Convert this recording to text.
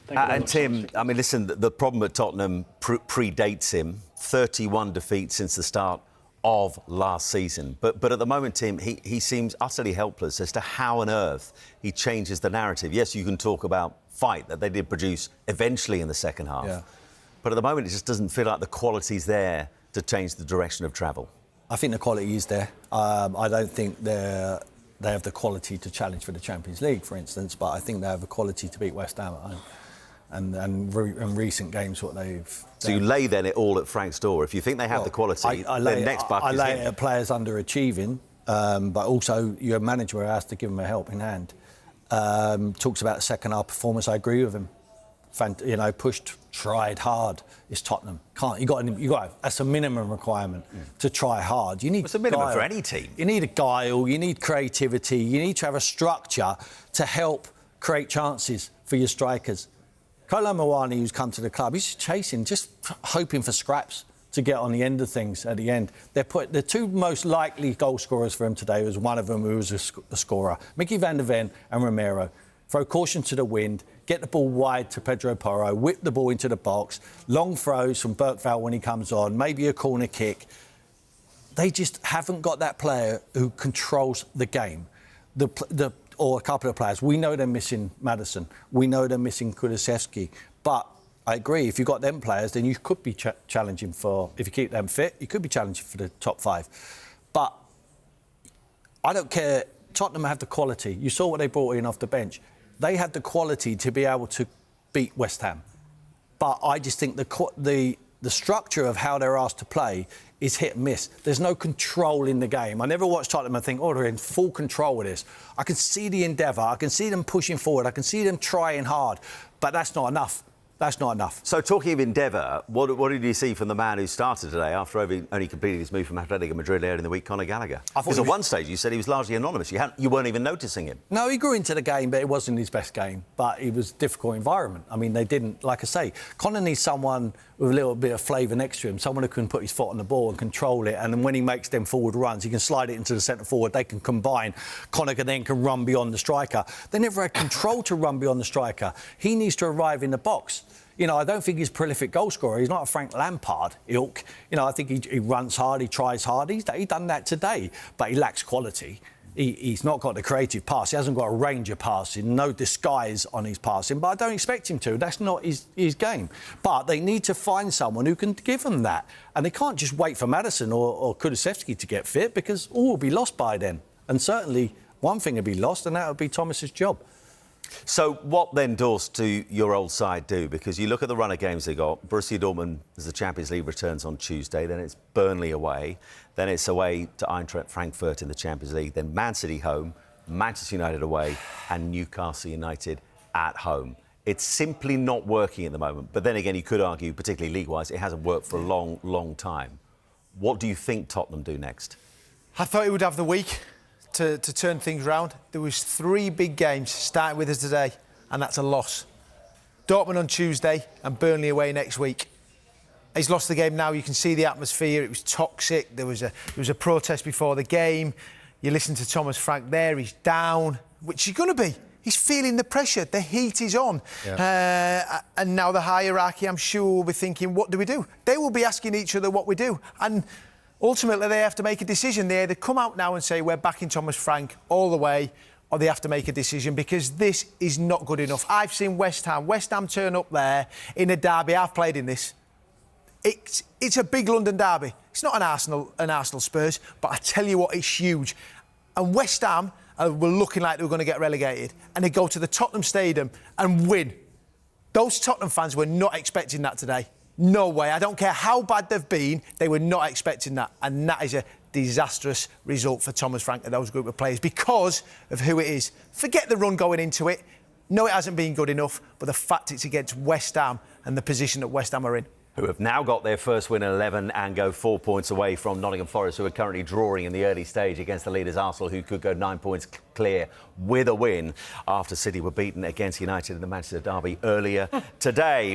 Thank you very And much. Tim, I mean, listen, the problem at Tottenham predates him. 31 defeats since the start of last season. But at the moment, Tim, he seems utterly helpless as to how on earth he changes the narrative. Yes, you can talk about fight that they did produce eventually in the second half. Yeah. But at the moment, it just doesn't feel like the quality's there to change the direction of travel. I think the quality is there. I don't think they have the quality to challenge for the Champions League, for instance, but I think they have the quality to beat West Ham at home. And recent games, what they've... So you lay then it all at Frank's door. If you think they have the quality, then next buck is I lay him. it at players underachieving, but also you're a manager who has to give them a helping hand. Talks about the second half performance. I agree with him. Pushed, tried hard. It's Tottenham. You got. That's a minimum requirement to try hard. You need. It's a minimum guile. for any team. You need a guile. You need creativity. You need to have a structure to help create chances for your strikers. Kolo Muani, who's come to the club, he's just chasing, just hoping for scraps to get on the end of things at the end. The two most likely goal scorers for him today was one of them who was a scorer, Mickey van der Ven and Romero. Throw caution to the wind, get the ball wide to Pedro Porro, whip the ball into the box, long throws from Bergvall when he comes on, maybe a corner kick. They just haven't got that player who controls the game. Or a couple of players. We know they're missing Maddison. We know they're missing Kulusevski. But I agree, if you've got them players, then you could be challenging for, if you keep them fit, you could be challenging for the top five. But I don't care. Tottenham have the quality. You saw what they brought in off the bench. They had the quality to be able to beat West Ham. But I just think the structure of how they're asked to play is hit and miss. There's no control in the game. I never watch Tottenham and think, oh, they're in full control of this. I can see the endeavour. I can see them pushing forward. I can see them trying hard. But that's not enough. That's not enough. So talking of endeavour, what did you see from the man who started today after only completing his move from Atletico Madrid earlier in the week, Conor Gallagher? Because at one stage you said he was largely anonymous. You weren't even noticing him. No, he grew into the game, but it wasn't his best game. But it was a difficult environment. I mean, they didn't, like I say, Conor needs someone with a little bit of flavour next to him, someone who can put his foot on the ball and control it. And then when he makes them forward runs, he can slide it into the centre forward. They can combine. Conor can run beyond the striker. They never had control to run beyond the striker. He needs to arrive in the box. I don't think he's a prolific goal scorer. He's not a Frank Lampard ilk. I think he runs hard, he tries hard. He's done that today, but he lacks quality. He's not got the creative pass. He hasn't got a range of passing, no disguise on his passing, but I don't expect him to. That's not his game. But they need to find someone who can give them that. And they can't just wait for Maddison or Kulusevski to get fit, because all will be lost by then. And certainly one thing will be lost, and that would be Thomas's job. So what then, Dawes, do your old side do? Because you look at the run of games they got. Borussia Dortmund, as the Champions League returns on Tuesday, then it's Burnley away, then it's away to Eintracht Frankfurt in the Champions League, then Man City home, Manchester United away, and Newcastle United at home. It's simply not working at the moment. But then again, you could argue, particularly league-wise, it hasn't worked for a long, long time. What do you think Tottenham do next? I thought he would have the week to turn things round. There was 3 big games starting with us today, and that's a loss. Dortmund on Tuesday and Burnley away next week. He's lost the game now. You can see the atmosphere. It was toxic. There was a protest before the game. You listen to Thomas Frank there. He's down, which he's going to be. He's feeling the pressure. The heat is on. Yeah. And now the hierarchy, I'm sure, will be thinking, what do we do? They will be asking each other what we do. And ultimately, they have to make a decision. They either come out now and say, we're backing Thomas Frank all the way, or they have to make a decision, because this is not good enough. I've seen West Ham turn up there in a derby. I've played in this. It's a big London derby. It's not an Arsenal Spurs, but I tell you what, it's huge. And West Ham were looking like they were going to get relegated, and they go to the Tottenham Stadium and win. Those Tottenham fans were not expecting that today. No way. I don't care how bad they've been, they were not expecting that. And that is a disastrous result for Thomas Frank and those group of players because of who it is. Forget the run going into it. No, it hasn't been good enough, but the fact it's against West Ham and the position that West Ham are in. Who have now got their first win in 11 and go 4 points away from Nottingham Forest, who are currently drawing in the early stage against the leaders Arsenal, who could go 9 points clear with a win after City were beaten against United in the Manchester derby earlier today.